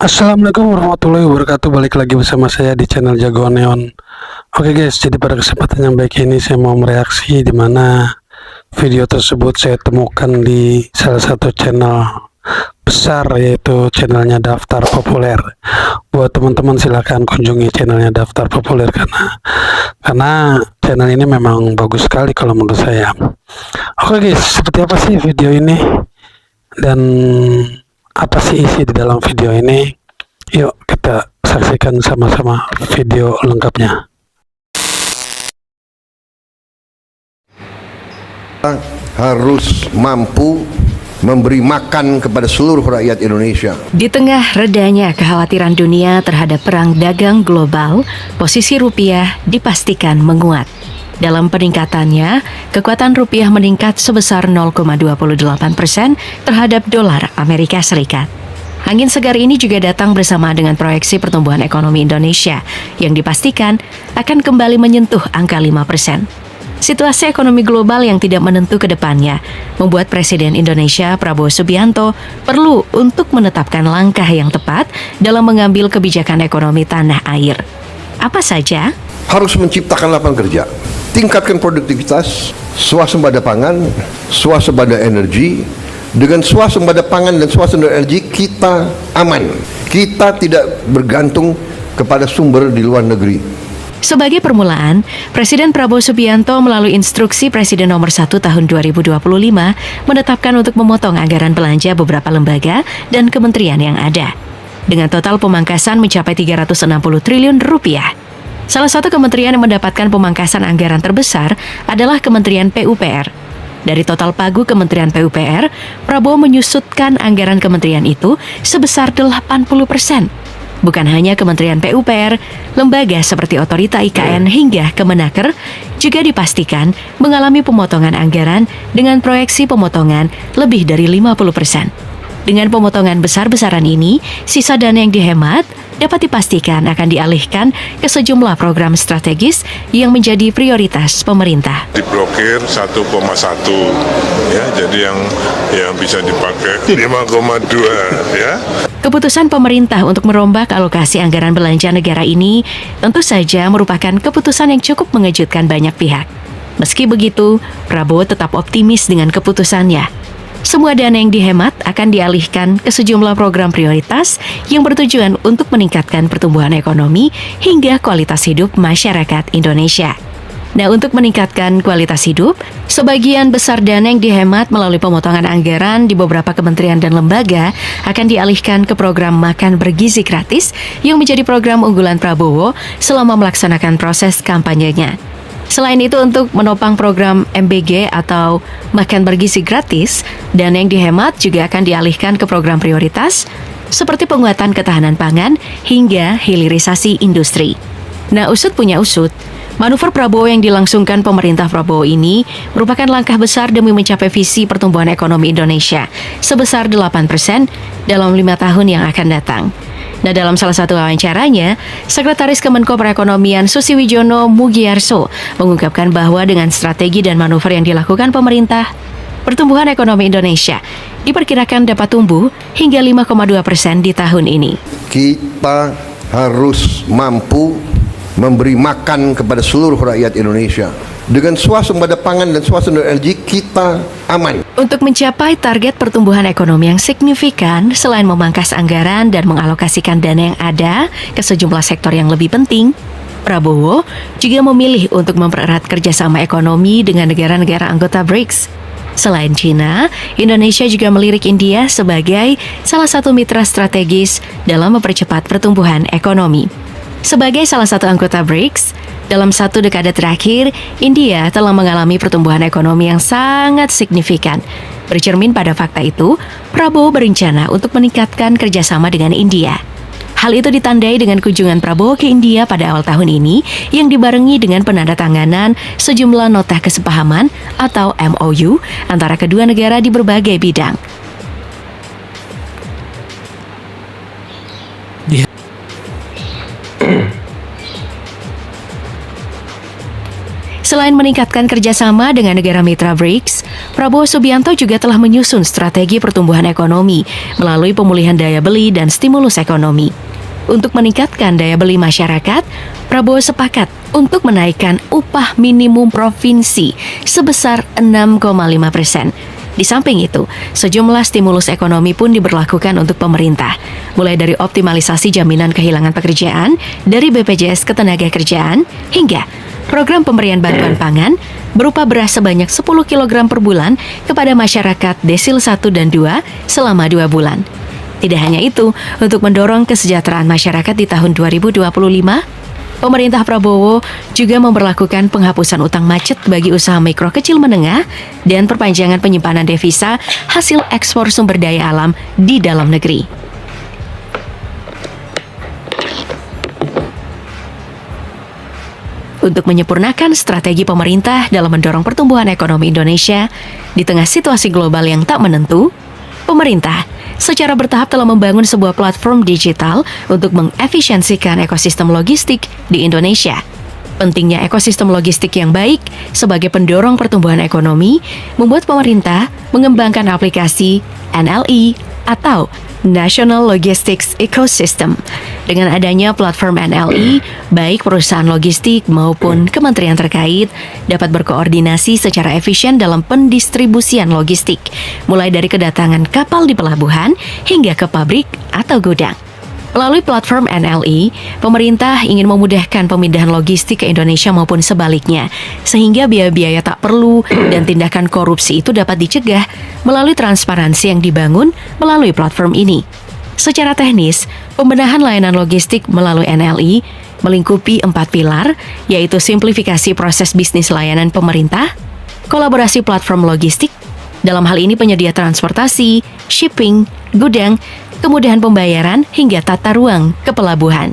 Assalamualaikum warahmatullahi wabarakatuh. Balik lagi bersama saya di channel Jagoan Neon. Oke guys, jadi pada kesempatan yang baik ini saya mau mereaksi di mana video tersebut saya temukan di salah satu channel besar, yaitu channelnya Daftar Populer. Buat teman-teman silahkan kunjungi channelnya Daftar Populer karena channel ini memang bagus sekali kalau menurut saya. Oke guys, seperti apa sih video ini dan apa sih isi di dalam video ini? Yuk kita saksikan sama-sama video lengkapnya. Harus mampu memberi makan kepada seluruh rakyat Indonesia. Di tengah redanya kekhawatiran dunia terhadap perang dagang global, posisi rupiah dipastikan menguat. Dalam peningkatannya, kekuatan rupiah meningkat sebesar 0,28% terhadap dolar Amerika Serikat. Angin segar ini juga datang bersama dengan proyeksi pertumbuhan ekonomi Indonesia yang dipastikan akan kembali menyentuh angka 5%. Situasi ekonomi global yang tidak menentu ke depannya membuat Presiden Indonesia Prabowo Subianto perlu untuk menetapkan langkah yang tepat dalam mengambil kebijakan ekonomi tanah air. Apa saja? Harus menciptakan lapangan kerja, tingkatkan produktivitas, swasembada pangan, swasembada energi. Dengan swasembada pangan dan swasembada energi kita aman. Kita tidak bergantung kepada sumber di luar negeri. Sebagai permulaan, Presiden Prabowo Subianto melalui instruksi Presiden nomor 1 tahun 2025 menetapkan untuk memotong anggaran belanja beberapa lembaga dan kementerian yang ada, dengan total pemangkasan mencapai 360 triliun rupiah. Salah satu kementerian yang mendapatkan pemangkasan anggaran terbesar adalah Kementerian PUPR. Dari total pagu Kementerian PUPR, Prabowo menyusutkan anggaran kementerian itu sebesar 80%. Bukan hanya Kementerian PUPR, lembaga seperti Otorita IKN hingga Kemenaker juga dipastikan mengalami pemotongan anggaran dengan proyeksi pemotongan lebih dari 50%. Dengan pemotongan besar-besaran ini, sisa dana yang dihemat dapat dipastikan akan dialihkan ke sejumlah program strategis yang menjadi prioritas pemerintah. Diblokir 1,1 ya, jadi yang bisa dipakai 5,2 ya. Keputusan pemerintah untuk merombak alokasi anggaran belanja negara ini tentu saja merupakan keputusan yang cukup mengejutkan banyak pihak. Meski begitu, Prabowo tetap optimis dengan keputusannya. Semua dana yang dihemat akan dialihkan ke sejumlah program prioritas yang bertujuan untuk meningkatkan pertumbuhan ekonomi hingga kualitas hidup masyarakat Indonesia. Nah, untuk meningkatkan kualitas hidup, sebagian besar dana yang dihemat melalui pemotongan anggaran di beberapa kementerian dan lembaga akan dialihkan ke program makan bergizi gratis yang menjadi program unggulan Prabowo selama melaksanakan proses kampanyenya. Selain itu, untuk menopang program MBG atau makan bergizi gratis, dana yang dihemat juga akan dialihkan ke program prioritas seperti penguatan ketahanan pangan hingga hilirisasi industri. Nah, usut punya usut. Manuver Prabowo yang dilangsungkan pemerintah Prabowo ini merupakan langkah besar demi mencapai visi pertumbuhan ekonomi Indonesia sebesar 8% dalam 5 tahun yang akan datang. Nah, dalam salah satu wawancaranya, Sekretaris Kemenko Perekonomian Susiwijono Mugiyarso mengungkapkan bahwa dengan strategi dan manuver yang dilakukan pemerintah, pertumbuhan ekonomi Indonesia diperkirakan dapat tumbuh hingga 5,2% di tahun ini. Kita harus mampu memberi makan kepada seluruh rakyat Indonesia. Dengan swasembada pangan dan swasembada energi kita aman. Untuk mencapai target pertumbuhan ekonomi yang signifikan, selain memangkas anggaran dan mengalokasikan dana yang ada ke sejumlah sektor yang lebih penting, Prabowo juga memilih untuk mempererat kerjasama ekonomi dengan negara-negara anggota BRICS. Selain China, Indonesia juga melirik India sebagai salah satu mitra strategis dalam mempercepat pertumbuhan ekonomi. Sebagai salah satu anggota BRICS, dalam 1 dekade terakhir, India telah mengalami pertumbuhan ekonomi yang sangat signifikan. Bercermin pada fakta itu, Prabowo berencana untuk meningkatkan kerjasama dengan India. Hal itu ditandai dengan kunjungan Prabowo ke India pada awal tahun ini yang dibarengi dengan penandatanganan sejumlah nota kesepahaman atau MOU antara kedua negara di berbagai bidang. Selain meningkatkan kerjasama dengan negara mitra BRICS, Prabowo Subianto juga telah menyusun strategi pertumbuhan ekonomi melalui pemulihan daya beli dan stimulus ekonomi. Untuk meningkatkan daya beli masyarakat, Prabowo sepakat untuk menaikkan upah minimum provinsi sebesar 6,5%. Di samping itu, sejumlah stimulus ekonomi pun diberlakukan untuk pemerintah, mulai dari optimalisasi jaminan kehilangan pekerjaan dari BPJS Ketenagakerjaan hingga program pemberian bantuan pangan berupa beras sebanyak 10 kg per bulan kepada masyarakat desil 1 dan 2 selama 2 bulan. Tidak hanya itu, untuk mendorong kesejahteraan masyarakat di tahun 2025, pemerintah Prabowo juga memberlakukan penghapusan utang macet bagi usaha mikro kecil menengah dan perpanjangan penyimpanan devisa hasil ekspor sumber daya alam di dalam negeri. Untuk menyempurnakan strategi pemerintah dalam mendorong pertumbuhan ekonomi Indonesia di tengah situasi global yang tak menentu, pemerintah secara bertahap telah membangun sebuah platform digital untuk mengefisiensikan ekosistem logistik di Indonesia. Pentingnya ekosistem logistik yang baik sebagai pendorong pertumbuhan ekonomi membuat pemerintah mengembangkan aplikasi NLE atau National Logistics Ecosystem. Dengan adanya platform NLE, baik perusahaan logistik maupun kementerian terkait dapat berkoordinasi secara efisien dalam pendistribusian logistik, mulai dari kedatangan kapal di pelabuhan hingga ke pabrik atau gudang. Melalui platform NLE, pemerintah ingin memudahkan pemindahan logistik ke Indonesia maupun sebaliknya, sehingga biaya-biaya tak perlu dan tindakan korupsi itu dapat dicegah melalui transparansi yang dibangun melalui platform ini. Secara teknis, pembenahan layanan logistik melalui NLE melingkupi 4 pilar, yaitu simplifikasi proses bisnis layanan pemerintah, kolaborasi platform logistik, dalam hal ini penyedia transportasi, shipping, gudang, kemudahan pembayaran, hingga tata ruang ke pelabuhan.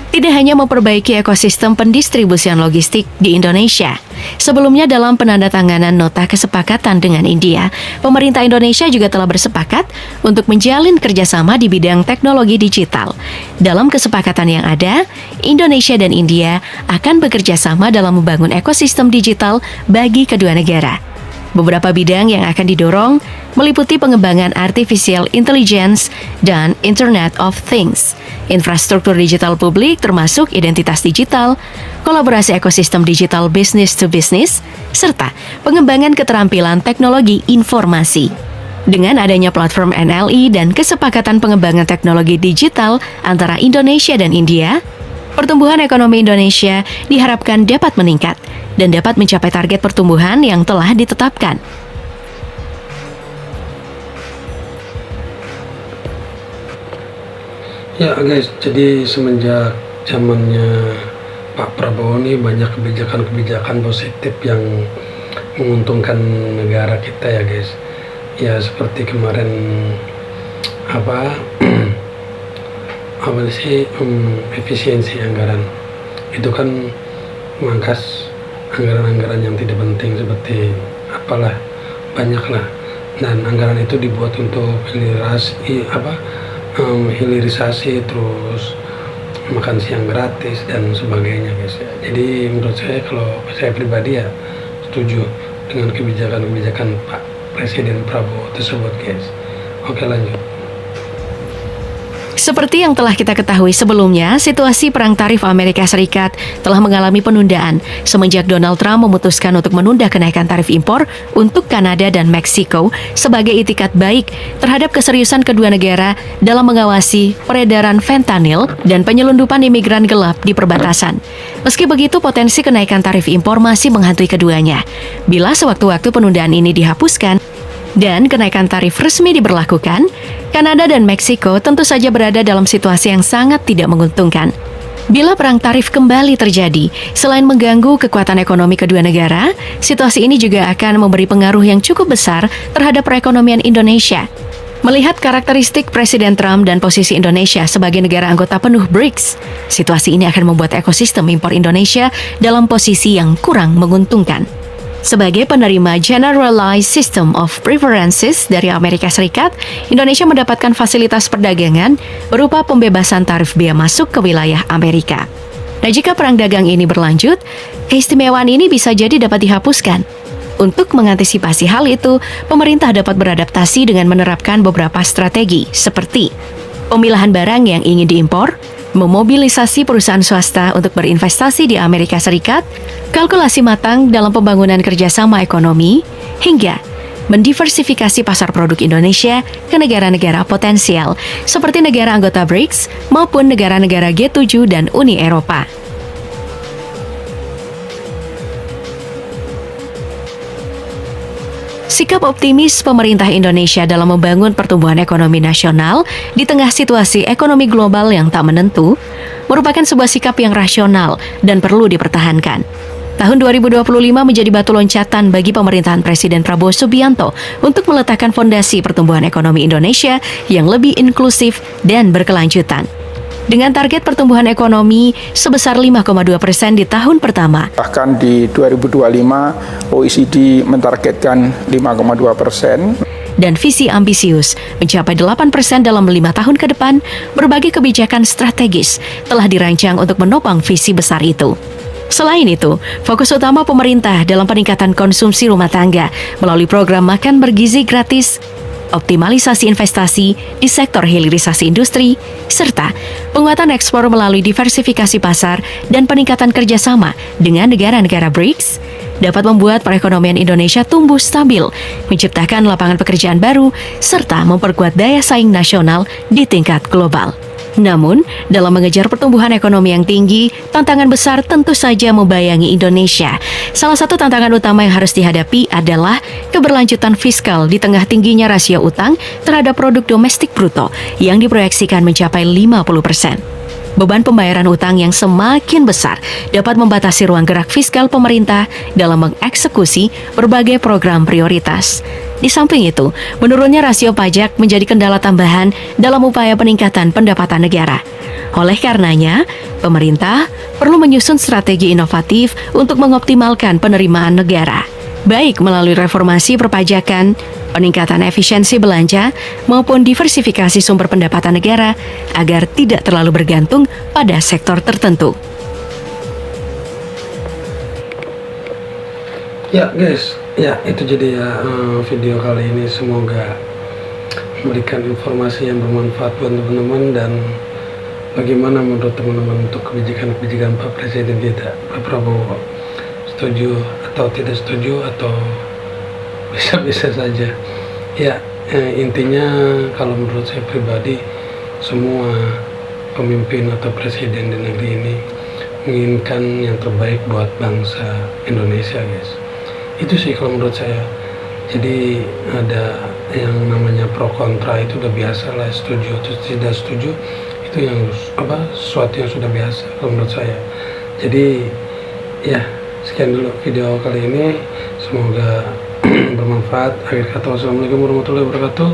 Tidak hanya memperbaiki ekosistem pendistribusian logistik di Indonesia. Sebelumnya dalam penandatanganan nota kesepakatan dengan India, pemerintah Indonesia juga telah bersepakat untuk menjalin kerjasama di bidang teknologi digital. Dalam kesepakatan yang ada, Indonesia dan India akan bekerja sama dalam membangun ekosistem digital bagi kedua negara. Beberapa bidang yang akan didorong meliputi pengembangan artificial intelligence dan Internet of Things, infrastruktur digital publik termasuk identitas digital, kolaborasi ekosistem digital business to business, serta pengembangan keterampilan teknologi informasi. Dengan adanya platform NLE dan kesepakatan pengembangan teknologi digital antara Indonesia dan India, pertumbuhan ekonomi Indonesia diharapkan dapat meningkat dan dapat mencapai target pertumbuhan yang telah ditetapkan. Ya guys, jadi semenjak zamannya Pak Prabowo ini banyak kebijakan-kebijakan positif yang menguntungkan negara kita ya guys. Ya seperti kemarin efisiensi anggaran itu kan memangkas anggaran-anggaran yang tidak penting seperti banyaklah, dan anggaran itu dibuat untuk hilirisasi, terus makan siang gratis dan sebagainya guys. Jadi menurut saya, kalau saya pribadi ya setuju dengan kebijakan-kebijakan Pak Presiden Prabowo tersebut guys. Oke, lanjut. Seperti yang telah kita ketahui sebelumnya, situasi perang tarif Amerika Serikat telah mengalami penundaan semenjak Donald Trump memutuskan untuk menunda kenaikan tarif impor untuk Kanada dan Meksiko sebagai itikat baik terhadap keseriusan kedua negara dalam mengawasi peredaran fentanyl dan penyelundupan imigran gelap di perbatasan. Meski begitu, potensi kenaikan tarif impor masih menghantui keduanya. Bila sewaktu-waktu penundaan ini dihapuskan dan kenaikan tarif resmi diberlakukan, Kanada dan Meksiko tentu saja berada dalam situasi yang sangat tidak menguntungkan. Bila perang tarif kembali terjadi, selain mengganggu kekuatan ekonomi kedua negara, situasi ini juga akan memberi pengaruh yang cukup besar terhadap perekonomian Indonesia. Melihat karakteristik Presiden Trump dan posisi Indonesia sebagai negara anggota penuh BRICS, situasi ini akan membuat ekosistem impor Indonesia dalam posisi yang kurang menguntungkan. Sebagai penerima Generalized System of Preferences dari Amerika Serikat, Indonesia mendapatkan fasilitas perdagangan berupa pembebasan tarif bea masuk ke wilayah Amerika. Nah, jika perang dagang ini berlanjut, keistimewaan ini bisa jadi dapat dihapuskan. Untuk mengantisipasi hal itu, pemerintah dapat beradaptasi dengan menerapkan beberapa strategi seperti pemilahan barang yang ingin diimpor, memobilisasi perusahaan swasta untuk berinvestasi di Amerika Serikat, kalkulasi matang dalam pembangunan kerjasama ekonomi, hingga mendiversifikasi pasar produk Indonesia ke negara-negara potensial seperti negara anggota BRICS maupun negara-negara G7 dan Uni Eropa. Sikap optimis pemerintah Indonesia dalam membangun pertumbuhan ekonomi nasional di tengah situasi ekonomi global yang tak menentu merupakan sebuah sikap yang rasional dan perlu dipertahankan. Tahun 2025 menjadi batu loncatan bagi pemerintahan Presiden Prabowo Subianto untuk meletakkan fondasi pertumbuhan ekonomi Indonesia yang lebih inklusif dan berkelanjutan. Dengan target pertumbuhan ekonomi sebesar 5,2% di tahun pertama. Bahkan di 2025 OECD mentargetkan 5,2%. Dan visi ambisius mencapai 8% dalam 5 tahun ke depan, berbagai kebijakan strategis telah dirancang untuk menopang visi besar itu. Selain itu, fokus utama pemerintah dalam peningkatan konsumsi rumah tangga melalui program makan bergizi gratis, optimalisasi investasi di sektor hilirisasi industri, serta penguatan ekspor melalui diversifikasi pasar dan peningkatan kerjasama dengan negara-negara BRICS, dapat membuat perekonomian Indonesia tumbuh stabil, menciptakan lapangan pekerjaan baru, serta memperkuat daya saing nasional di tingkat global. Namun, dalam mengejar pertumbuhan ekonomi yang tinggi, tantangan besar tentu saja membayangi Indonesia. Salah satu tantangan utama yang harus dihadapi adalah keberlanjutan fiskal di tengah tingginya rasio utang terhadap produk domestik bruto yang diproyeksikan mencapai 50%. Beban pembayaran utang yang semakin besar dapat membatasi ruang gerak fiskal pemerintah dalam mengeksekusi berbagai program prioritas. Di samping itu, menurunnya rasio pajak menjadi kendala tambahan dalam upaya peningkatan pendapatan negara. Oleh karenanya, pemerintah perlu menyusun strategi inovatif untuk mengoptimalkan penerimaan negara, baik melalui reformasi perpajakan, peningkatan efisiensi belanja, maupun diversifikasi sumber pendapatan negara agar tidak terlalu bergantung pada sektor tertentu. Ya guys, ya itu jadi ya video kali ini, semoga memberikan informasi yang bermanfaat buat teman-teman. Dan bagaimana menurut teman-teman untuk kebijakan-kebijakan Pak Presiden kita, Pak Prabowo, setuju atau tidak setuju atau bisa-bisa saja. Ya, intinya kalau menurut saya pribadi, semua pemimpin atau presiden di negeri ini menginginkan yang terbaik buat bangsa Indonesia, guys. Itu sih kalau menurut saya. Jadi ada yang namanya pro kontra itu udah biasa lah, setuju atau tidak setuju itu yang sesuatu yang sudah biasa kalau menurut saya. Jadi ya, sekian dulu video kali ini, semoga bermanfaat. Akhir kata, wassalamualaikum warahmatullahi wabarakatuh.